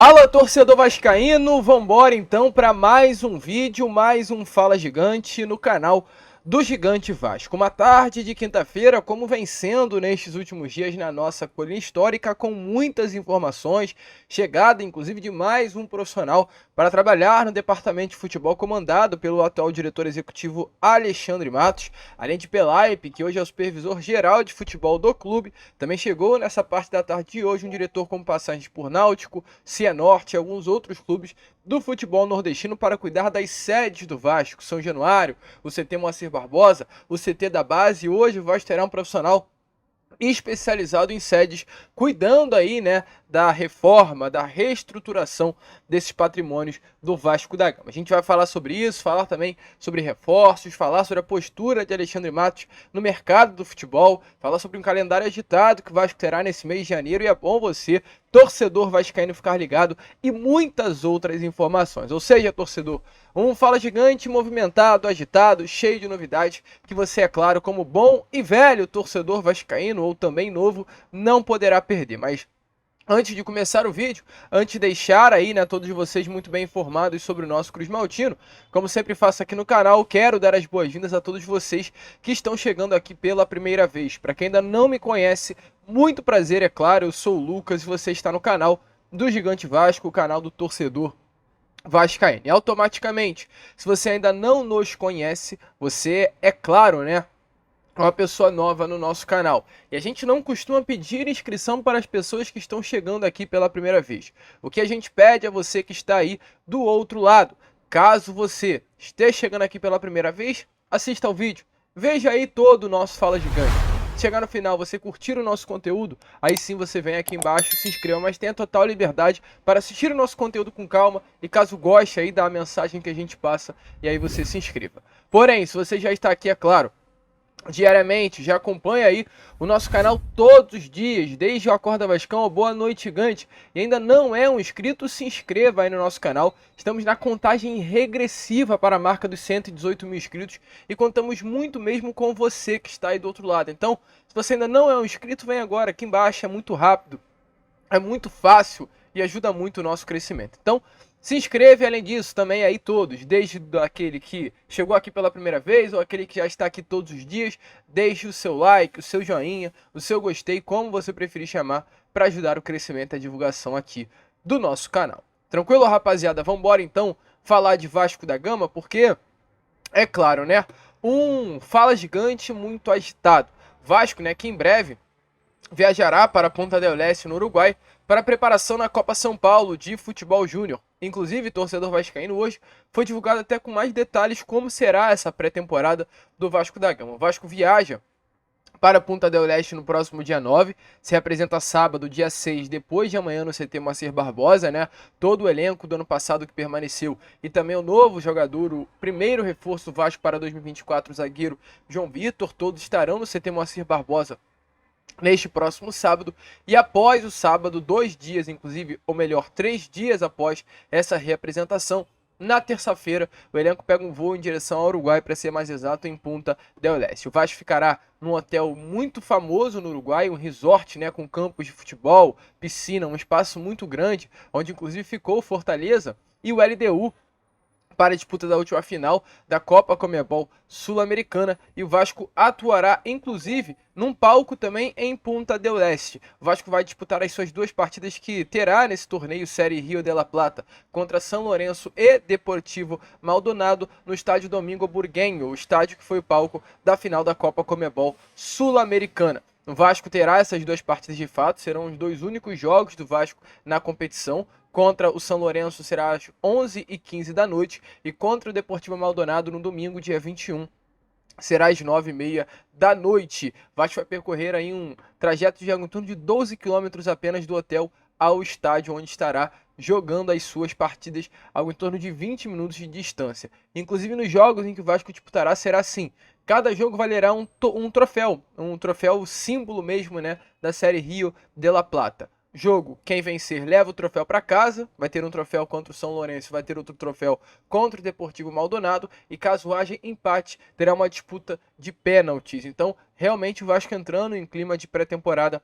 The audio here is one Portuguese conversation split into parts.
Alô, torcedor vascaíno, vambora então para mais um vídeo, mais um Fala Gigante no canal do Gigante Vasco. Uma tarde de quinta-feira, como vem sendo nestes últimos dias na nossa colina histórica, com muitas informações, chegada inclusive de mais um profissional para trabalhar no departamento de futebol comandado pelo atual diretor executivo Alexandre Matos, além de Pelaipe, que hoje é o supervisor geral de futebol do clube. Também chegou nessa parte da tarde de hoje um diretor com passagens por Náutico, Cianorte e alguns outros clubes do futebol nordestino para cuidar das sedes do Vasco, São Januário, o CT Moacir Barbosa, o CT da base. E hoje o Vasco terá um profissional especializado em sedes, cuidando aí, né, da reforma, da reestruturação desses patrimônios do Vasco da Gama. A gente vai falar sobre isso, falar também sobre reforços, falar sobre a postura de Alexandre Matos no mercado do futebol, falar sobre um calendário agitado que o Vasco terá nesse mês de janeiro, e é bom você, torcedor vascaíno, ficar ligado, e muitas outras informações. Ou seja, torcedor, um Fala Gigante movimentado, agitado, cheio de novidades, que você, é claro, como bom e velho torcedor vascaíno, ou também novo, não poderá perder. Mas antes de começar o vídeo, antes de deixar aí, né, todos vocês muito bem informados sobre o nosso Cruz Maltino, como sempre faço aqui no canal, quero dar as boas-vindas a todos vocês que estão chegando aqui pela primeira vez. Para quem ainda não me conhece, muito prazer, é claro, eu sou o Lucas e você está no canal do Gigante Vasco, o canal do torcedor vascaíno. E automaticamente, se você ainda não nos conhece, você, é claro, né, uma pessoa nova no nosso canal. E a gente não costuma pedir inscrição para as pessoas que estão chegando aqui pela primeira vez. O que a gente pede a você que está aí do outro lado. Caso você esteja chegando aqui pela primeira vez, assista ao vídeo. Veja aí todo o nosso Fala Gigante. Se chegar no final, você curtir o nosso conteúdo, aí sim você vem aqui embaixo e se inscreva. Mas tenha total liberdade para assistir o nosso conteúdo com calma. E caso goste aí da mensagem que a gente passa, e aí você se inscreva. Porém, se você já está aqui, é claro, diariamente, já acompanha aí o nosso canal todos os dias, desde o Acorda Vascão ao Boa Noite Gigante, e ainda não é um inscrito, se inscreva aí no nosso canal. Estamos na contagem regressiva para a marca dos 118 mil inscritos e contamos muito mesmo com você que está aí do outro lado. Então, se você ainda não é um inscrito, vem agora aqui embaixo, é muito rápido, é muito fácil e ajuda muito o nosso crescimento. Então, se inscreve, além disso, também aí todos, desde aquele que chegou aqui pela primeira vez ou aquele que já está aqui todos os dias, deixe o seu like, o seu joinha, o seu gostei, como você preferir chamar, para ajudar o crescimento e a divulgação aqui do nosso canal. Tranquilo, rapaziada? Vamos embora então falar de Vasco da Gama, porque, é claro, né, um Fala Gigante muito agitado. Vasco, né, que em breve viajará para Punta del Este, no Uruguai, para a preparação na Copa São Paulo de Futebol Júnior. Inclusive, torcedor vascaíno, hoje foi divulgado até com mais detalhes como será essa pré-temporada do Vasco da Gama. O Vasco viaja para Punta del Este no próximo dia 9, se apresenta sábado, dia 6, depois de amanhã no CT Moacir Barbosa, né? Todo o elenco do ano passado que permaneceu e também o novo jogador, o primeiro reforço do Vasco para 2024, o zagueiro João Vitor, todos estarão no CT Moacir Barbosa neste próximo sábado. E após o sábado, 2 dias, inclusive, ou melhor, 3 dias após essa reapresentação, na terça-feira, o elenco pega um voo em direção ao Uruguai, para ser mais exato, em Punta del Este. O Vasco ficará num hotel muito famoso no Uruguai, um resort, né, com campos de futebol, piscina, um espaço muito grande, onde inclusive ficou o Fortaleza e o LDU para a disputa da última final da Copa Conmebol Sul-Americana, e o Vasco atuará inclusive num palco também em Punta del Este. O Vasco vai disputar as suas 2 partidas que terá nesse torneio Série Rio de la Plata contra São Lourenço e Deportivo Maldonado no estádio Domingo Burgueño, o estádio que foi o palco da final da Copa Conmebol Sul-Americana. O Vasco terá essas 2 partidas de fato, serão os 2 únicos jogos do Vasco na competição. Contra o São Lourenço será às 11h15 da noite e contra o Deportivo Maldonado no domingo, dia 21, será às 9h30 da noite. O Vasco vai percorrer aí um trajeto de algo em torno de 12 quilômetros apenas do hotel ao estádio onde estará jogando as suas partidas, algo em torno de 20 minutos de distância. Inclusive nos jogos em que o Vasco disputará será assim: cada jogo valerá um troféu símbolo mesmo, né, da Série Rio de la Plata. Jogo, quem vencer leva o troféu para casa, vai ter um troféu contra o São Lourenço, vai ter outro troféu contra o Deportivo Maldonado, e caso haja empate, terá uma disputa de pênaltis. Então, realmente o Vasco entrando em clima de pré-temporada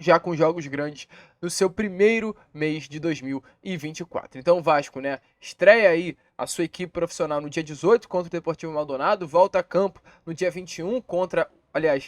já com jogos grandes no seu primeiro mês de 2024. Então o Vasco, né, estreia aí a sua equipe profissional no dia 18 contra o Deportivo Maldonado, volta a campo no dia 21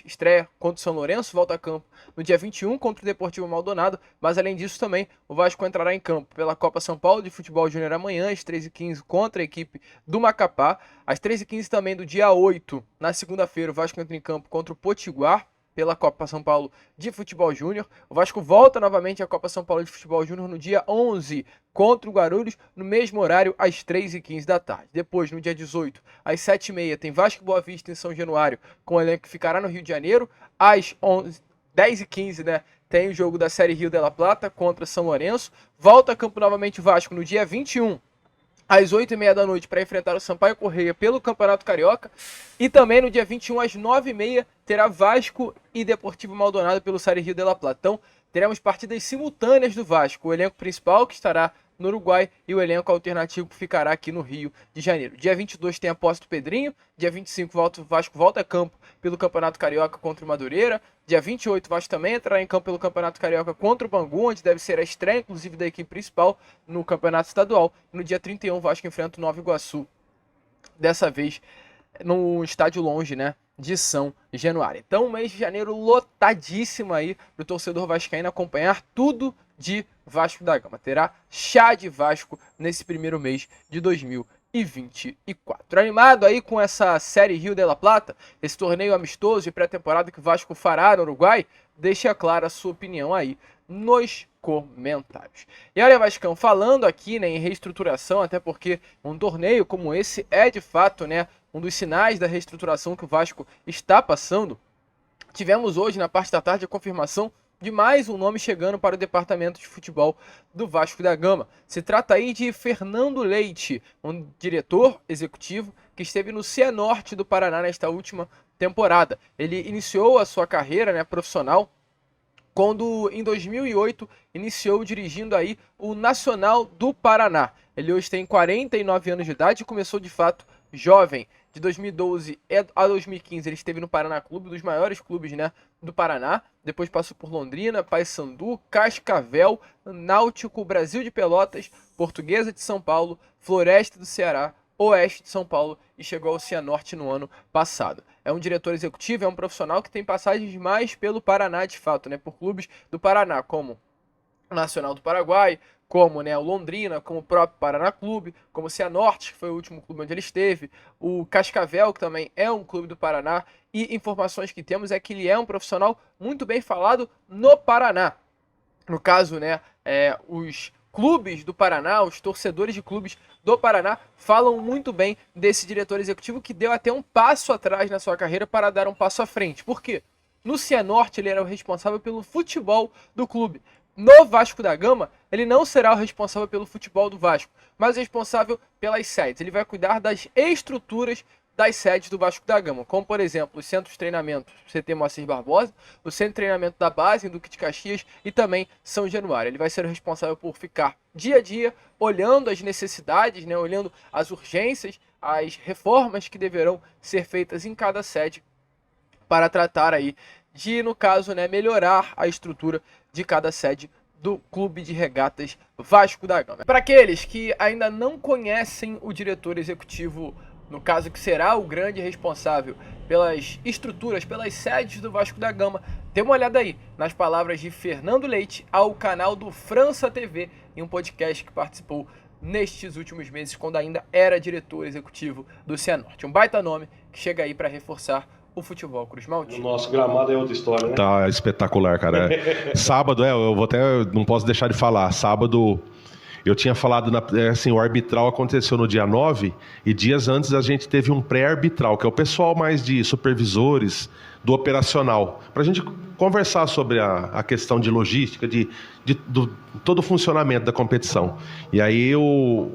estreia contra o São Lourenço, volta a campo no dia 21 contra o Deportivo Maldonado, mas além disso também o Vasco entrará em campo pela Copa São Paulo de Futebol Júnior amanhã, às 13h15, contra a equipe do Macapá, às 13h15 também do dia 8, na segunda-feira, o Vasco entra em campo contra o Potiguar, pela Copa São Paulo de Futebol Júnior. O Vasco volta novamente à Copa São Paulo de Futebol Júnior no dia 11 contra o Guarulhos, no mesmo horário, às 3h15 da tarde. Depois, no dia 18, às 7h30, tem Vasco e Boa Vista em São Januário, com o elenco que ficará no Rio de Janeiro. Às 10h15, né, tem o jogo da Série Rio de la Plata contra São Lourenço. Volta a campo novamente o Vasco no dia 21, às 8h30 da noite, para enfrentar o Sampaio Corrêa pelo Campeonato Carioca. E também no dia 21, às 9h30, terá Vasco e Deportivo Maldonado pelo Série Rio de la Plata. Então, teremos partidas simultâneas do Vasco. O elenco principal, que estará no Uruguai, e o elenco alternativo que ficará aqui no Rio de Janeiro. Dia 22 tem a posse do Pedrinho. Dia 25, o Vasco volta a campo pelo Campeonato Carioca contra o Madureira. Dia 28, o Vasco também entrará em campo pelo Campeonato Carioca contra o Bangu, onde deve ser a estreia, inclusive, da equipe principal no Campeonato Estadual. No dia 31, o Vasco enfrenta o Nova Iguaçu, dessa vez no estádio longe, né, de São Januário. Então, mês de janeiro lotadíssimo aí para o torcedor vascaíno acompanhar tudo de Vasco da Gama. Terá chá de Vasco nesse primeiro mês de 2024. Animado aí com essa Série Rio de la Plata, esse torneio amistoso de pré-temporada que o Vasco fará no Uruguai? Deixa clara a sua opinião aí nos comentários. E olha, Vascão, falando aqui, né, em reestruturação, até porque um torneio como esse é de fato, né, um dos sinais da reestruturação que o Vasco está passando. Tivemos hoje, na parte da tarde, a confirmação de mais um nome chegando para o departamento de futebol do Vasco da Gama. Se trata aí de Fernando Leite, um diretor executivo que esteve no Cianorte do Paraná nesta última temporada. Ele iniciou a sua carreira, né, profissional quando, em 2008, iniciou dirigindo aí o Nacional do Paraná. Ele hoje tem 49 anos de idade e começou, de fato, jovem. De 2012 a 2015 ele esteve no Paraná Clube, dos maiores clubes, né, do Paraná. Depois passou por Londrina, Paysandu, Cascavel, Náutico, Brasil de Pelotas, Portuguesa de São Paulo, Floresta do Ceará, Oeste de São Paulo e chegou ao Cianorte no ano passado. É um diretor executivo, é um profissional que tem passagens mais pelo Paraná, de fato, né, por clubes do Paraná, como o Nacional do Paraguai, como, né, o Londrina, como o próprio Paraná Clube, como o Cianorte, que foi o último clube onde ele esteve, o Cascavel, que também é um clube do Paraná, e informações que temos é que ele é um profissional muito bem falado no Paraná. No caso, né, os clubes do Paraná, os torcedores de clubes do Paraná falam muito bem desse diretor executivo que deu até um passo atrás na sua carreira para dar um passo à frente. Por quê? No Cianorte ele era o responsável pelo futebol do clube. No Vasco da Gama, ele não será o responsável pelo futebol do Vasco, mas o responsável pelas sedes. Ele vai cuidar das estruturas das sedes do Vasco da Gama, como, por exemplo, os centros de treinamento CT Moacir Barbosa, o centro de treinamento da base em Duque de Caxias e também São Januário. Ele vai ser o responsável por ficar dia a dia olhando as necessidades, né, olhando as urgências, as reformas que deverão ser feitas em cada sede para tratar aí de, no caso, né, melhorar a estrutura de cada sede do Clube de Regatas Vasco da Gama. Para aqueles que ainda não conhecem o diretor executivo, no caso que será o grande responsável pelas estruturas, pelas sedes do Vasco da Gama, dê uma olhada aí nas palavras de Fernando Leite ao canal do França TV, em um podcast que participou nestes últimos meses, quando ainda era diretor executivo do Cianorte. Um baita nome que chega aí para reforçar o futebol Cruz Maltino. O nosso gramado é outra história, né? Tá espetacular, cara. Sábado, eu vou até, não posso deixar de falar. Sábado, eu tinha falado, assim, o arbitral aconteceu no dia 9 e dias antes a gente teve um pré-arbitral, que é o pessoal mais de supervisores do operacional, para a gente conversar sobre a questão de logística, do todo o funcionamento da competição. E aí o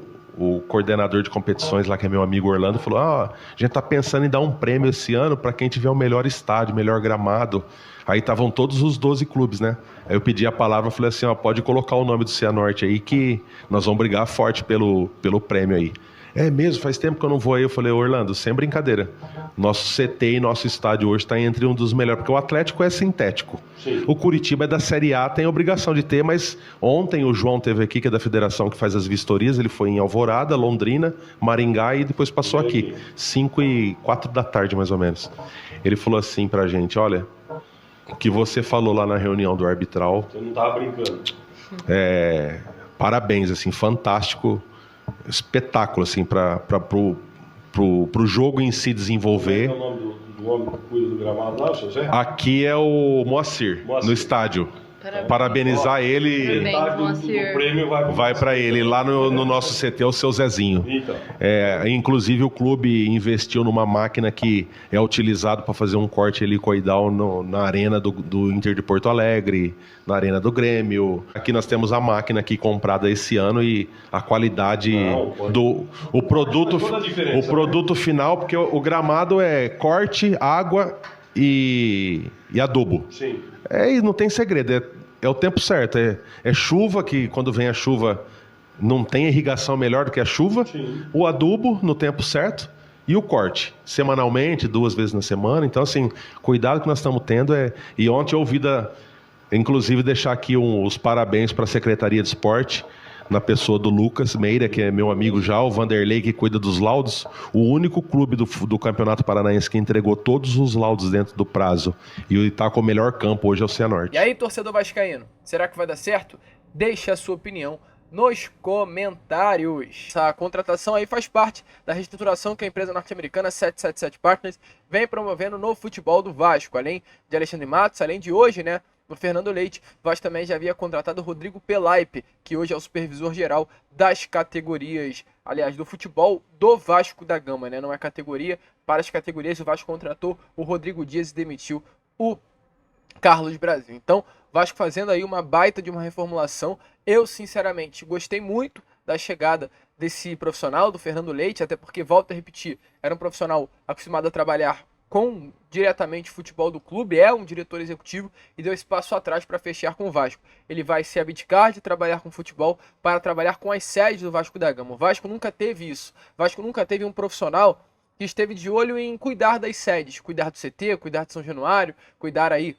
coordenador de competições lá, que é meu amigo Orlando, falou: a gente tá pensando em dar um prêmio esse ano para quem tiver o melhor estádio, melhor gramado. Aí estavam todos os 12 clubes, né? Aí eu pedi a palavra, falei assim: pode colocar o nome do Cianorte aí que nós vamos brigar forte pelo prêmio aí. É mesmo, faz tempo que eu não vou aí. Eu falei, Orlando, sem brincadeira. Nosso CT e nosso estádio hoje está entre um dos melhores, porque o Atlético é sintético. Sim. O Curitiba é da Série A, tem a obrigação de ter, mas ontem o João teve aqui, que é da federação que faz as vistorias, ele foi em Alvorada, Londrina, Maringá e depois passou aqui, 5 e 4 da tarde mais ou menos. Ele falou assim pra gente, olha, o que você falou lá na reunião do arbitral... Você não tava brincando. Parabéns, assim, fantástico, espetáculo, assim, pro jogo em si desenvolver. Qual é o nome do homem que cuida do gramado lá, José? Aqui é o Moacir, no estádio. Parabenizar ele. O prêmio Vai para ele. Lá no nosso CT é o seu Zezinho. Então. Inclusive o clube investiu numa máquina que é utilizado para fazer um corte helicoidal na arena do Inter de Porto Alegre, na arena do Grêmio. Aqui nós temos a máquina aqui comprada esse ano e a qualidade o produto final, porque o gramado é corte, água e adubo. Sim. E não tem segredo, é o tempo certo. É chuva, que quando vem a chuva não tem irrigação melhor do que a chuva. Sim. O adubo no tempo certo e o corte, semanalmente, 2 vezes na semana. Então, assim, cuidado que nós estamos tendo. E ontem eu ouvi, inclusive, deixar aqui os parabéns para a Secretaria de Esporte, na pessoa do Lucas Meira, que é meu amigo já, o Vanderlei, que cuida dos laudos, o único clube do Campeonato Paranaense que entregou todos os laudos dentro do prazo e está com o melhor campo hoje é o Cianorte. E aí, torcedor vascaíno, será que vai dar certo? Deixe a sua opinião nos comentários. Essa contratação aí faz parte da reestruturação que a empresa norte-americana 777 Partners vem promovendo no futebol do Vasco, além de Alexandre Matos, além de hoje, né, do Fernando Leite. O Vasco também já havia contratado o Rodrigo Pelaipe, que hoje é o supervisor geral das categorias, aliás, do futebol do Vasco da Gama, né? Não é categoria, para as categorias o Vasco contratou o Rodrigo Dias e demitiu o Carlos Brasil. Então, Vasco fazendo aí uma baita de uma reformulação. Eu, sinceramente, gostei muito da chegada desse profissional, do Fernando Leite, até porque, volto a repetir, era um profissional acostumado a trabalhar com diretamente o futebol do clube, é um diretor executivo e deu esse passo atrás para fechar com o Vasco. Ele vai se abdicar de trabalhar com futebol para trabalhar com as sedes do Vasco da Gama. O Vasco nunca teve isso. O Vasco nunca teve um profissional que esteve de olho em cuidar das sedes, cuidar do CT, cuidar de São Januário, cuidar aí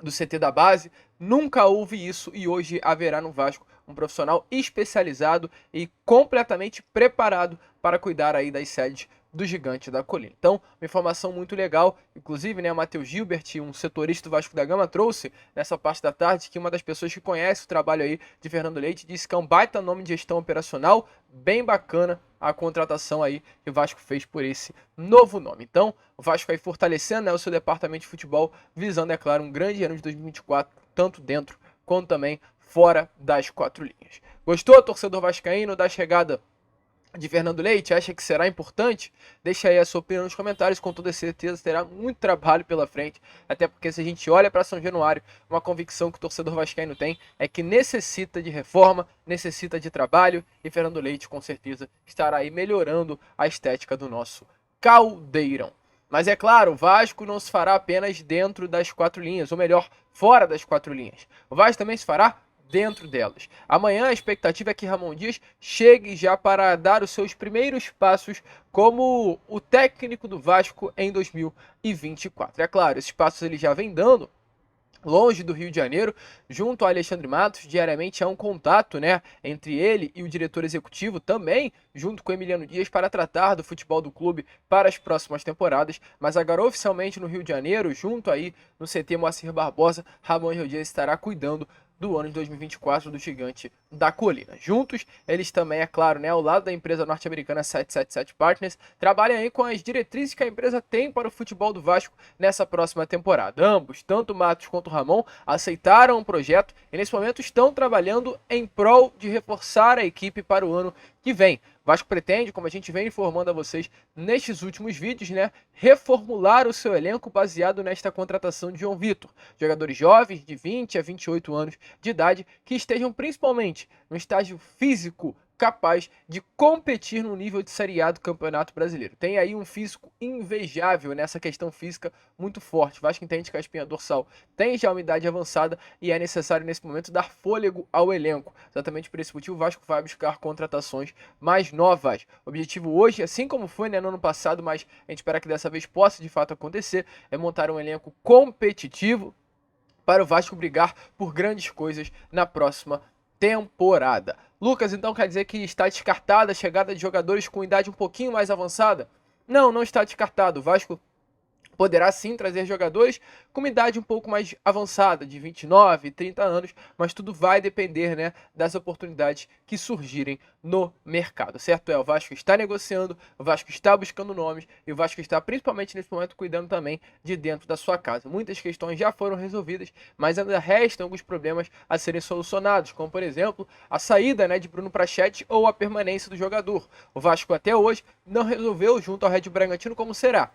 do CT da base. Nunca houve isso e hoje haverá no Vasco um profissional especializado e completamente preparado para cuidar aí das sedes do Gigante da Colina. Então, uma informação muito legal, inclusive, né, o Matheus Gilbert, um setorista do Vasco da Gama, trouxe nessa parte da tarde que uma das pessoas que conhece o trabalho aí de Fernando Leite disse que é um baita nome de gestão operacional, bem bacana a contratação aí que o Vasco fez por esse novo nome. Então, o Vasco aí fortalecendo, né, o seu departamento de futebol, visando, é claro, um grande ano de 2024, tanto dentro quanto também fora das 4 linhas. Gostou, torcedor vascaíno, da chegada de Fernando Leite? Acha que será importante? Deixa aí a sua opinião nos comentários, com toda certeza terá muito trabalho pela frente, até porque se a gente olha para São Januário, uma convicção que o torcedor vascaíno tem é que necessita de reforma, necessita de trabalho, e Fernando Leite com certeza estará aí melhorando a estética do nosso caldeirão. Mas é claro, o Vasco não se fará apenas dentro das 4 linhas, ou melhor, fora das 4 linhas. O Vasco também se fará dentro delas. Amanhã a expectativa é que Ramon Dias chegue já para dar os seus primeiros passos como o técnico do Vasco em 2024. É claro, esses passos ele já vem dando longe do Rio de Janeiro, junto a Alexandre Matos. Diariamente há um contato, né, entre ele e o diretor executivo, também junto com Emiliano Dias, para tratar do futebol do clube para as próximas temporadas. Mas agora oficialmente no Rio de Janeiro, junto aí no CT Moacir Barbosa, Ramon Dias estará cuidando do ano de 2024 do Gigante da Colina. Juntos, eles também, é claro, né, ao lado da empresa norte-americana 777 Partners, trabalham aí com as diretrizes que a empresa tem para o futebol do Vasco nessa próxima temporada. Ambos, tanto o Matos quanto o Ramon, aceitaram o projeto e nesse momento estão trabalhando em prol de reforçar a equipe para o ano que vem. O Vasco pretende, como a gente vem informando a vocês nestes últimos vídeos, né, reformular o seu elenco baseado nesta contratação de João Vitor. Jogadores jovens de 20 a 28 anos de idade que estejam principalmente no estágio físico capaz de competir no nível de Série A do Campeonato Brasileiro. Tem aí um físico invejável nessa questão física muito forte. O Vasco entende que a espinha dorsal tem já uma idade avançada e é necessário nesse momento dar fôlego ao elenco. Exatamente por esse motivo o Vasco vai buscar contratações mais novas. O objetivo hoje, assim como foi no ano passado, mas a gente espera que dessa vez possa de fato acontecer, é montar um elenco competitivo para o Vasco brigar por grandes coisas na próxima temporada. Lucas, então quer dizer que está descartada a chegada de jogadores com idade um pouquinho mais avançada? Não, não está descartado. O Vasco poderá sim trazer jogadores com uma idade um pouco mais avançada, de 29, 30 anos, mas tudo vai depender, né, das oportunidades que surgirem no mercado, certo? O Vasco está negociando, o Vasco está buscando nomes e o Vasco está principalmente nesse momento cuidando também de dentro da sua casa. Muitas questões já foram resolvidas, mas ainda restam alguns problemas a serem solucionados, como por exemplo, a saída, né, de Bruno Prachete ou a permanência do jogador. O Vasco até hoje não resolveu junto ao Red Bull Bragantino como será.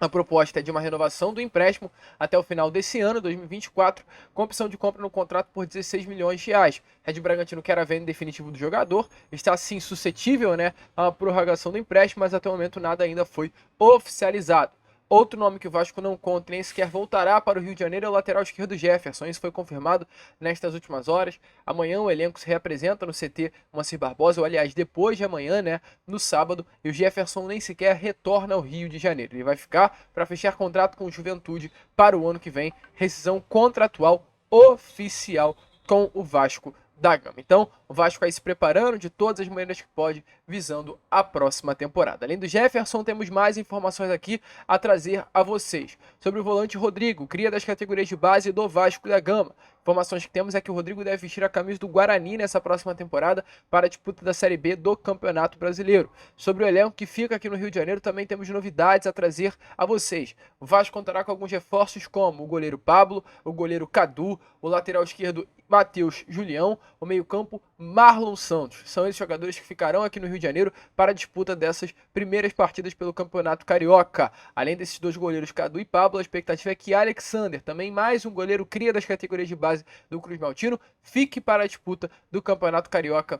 A proposta é de uma renovação do empréstimo até o final desse ano, 2024, com opção de compra no contrato por 16 milhões de reais. Red Bull Bragantino quer a venda definitiva do jogador, está assim suscetível, né, à prorrogação do empréstimo, mas até o momento nada ainda foi oficializado. Outro nome que o Vasco não conta nem sequer voltará para o Rio de Janeiro é o lateral esquerdo Jefferson. Isso foi confirmado nestas últimas horas. Amanhã o elenco se reapresenta no CT Moacir Barbosa, ou aliás, depois de amanhã, né, no sábado, e o Jefferson nem sequer retorna ao Rio de Janeiro. Ele vai ficar para fechar contrato com o Juventude para o ano que vem, rescisão contratual oficial com o Vasco da Gama. Então, o Vasco vai se preparando de todas as maneiras que pode, visando a próxima temporada. Além do Jefferson, temos mais informações aqui a trazer a vocês. Sobre o volante Rodrigo, cria das categorias de base do Vasco da Gama. Informações que temos é que o Rodrigo deve vestir a camisa do Guarani nessa próxima temporada para a disputa da Série B do Campeonato Brasileiro. Sobre o elenco que fica aqui no Rio de Janeiro, também temos novidades a trazer a vocês. O Vasco contará com alguns reforços como o goleiro Pablo, o goleiro Cadu, o lateral esquerdo Matheus Julião, o meio-campo Marlon Santos. São esses jogadores que ficarão aqui no Rio de Janeiro para a disputa dessas primeiras partidas pelo Campeonato Carioca. Além desses dois goleiros, Cadu e Pablo, a expectativa é que Alexander, também mais um goleiro cria das categorias de base do Cruz Maltino, fique para a disputa do Campeonato Carioca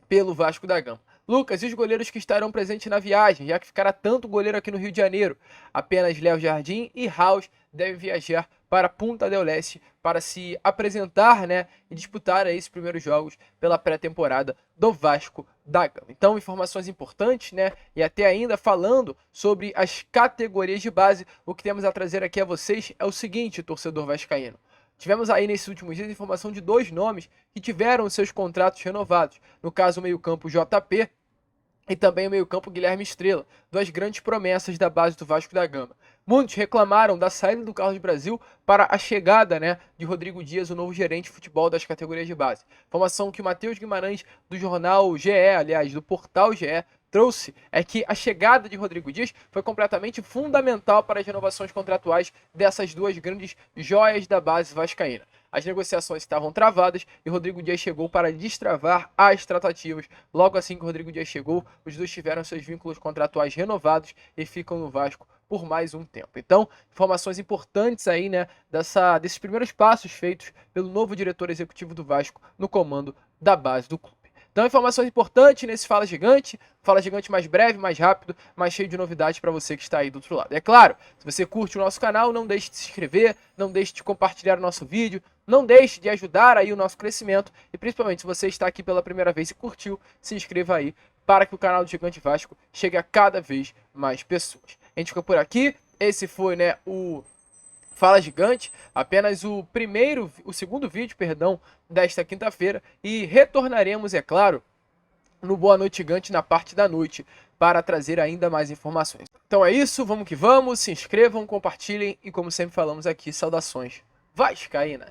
pelo Vasco da Gama. Lucas, e os goleiros que estarão presentes na viagem, já que ficará tanto goleiro aqui no Rio de Janeiro? Apenas Léo Jardim e House devem viajar para Punta del Este para se apresentar, né, e disputar esses primeiros jogos pela pré-temporada do Vasco da Gama. Então, informações importantes, né, e até ainda falando sobre as categorias de base, o que temos a trazer aqui a vocês é o seguinte, torcedor vascaíno. Tivemos aí nesses últimos dias a informação de dois nomes que tiveram seus contratos renovados. No caso, o meio-campo JP e também o meio-campo Guilherme Estrela, duas grandes promessas da base do Vasco da Gama. Muitos reclamaram da saída do Carlos Brasil para a chegada, né, de Rodrigo Dias, o novo gerente de futebol das categorias de base. Informação que o Matheus Guimarães, do jornal GE, aliás, do portal GE, trouxe é que a chegada de Rodrigo Dias foi completamente fundamental para as renovações contratuais dessas duas grandes joias da base vascaína. As negociações estavam travadas e Rodrigo Dias chegou para destravar as tratativas. Logo assim que Rodrigo Dias chegou, os dois tiveram seus vínculos contratuais renovados e ficam no Vasco por mais um tempo. Então, informações importantes aí, né, desses primeiros passos feitos pelo novo diretor executivo do Vasco no comando da base do clube. Então, informações importantes nesse Fala Gigante mais breve, mais rápido, mais cheio de novidades para você que está aí do outro lado. É claro, se você curte o nosso canal, não deixe de se inscrever, não deixe de compartilhar o nosso vídeo, não deixe de ajudar aí o nosso crescimento e principalmente se você está aqui pela primeira vez e curtiu, se inscreva aí para que o canal do Gigante Vasco chegue a cada vez mais pessoas. A gente fica por aqui, esse foi, né, o Fala Gigante, apenas o segundo vídeo, desta quinta-feira, e retornaremos, é claro, no Boa Noite Gigante na parte da noite, para trazer ainda mais informações. Então é isso, vamos que vamos, se inscrevam, compartilhem e como sempre falamos aqui, saudações vascaínas.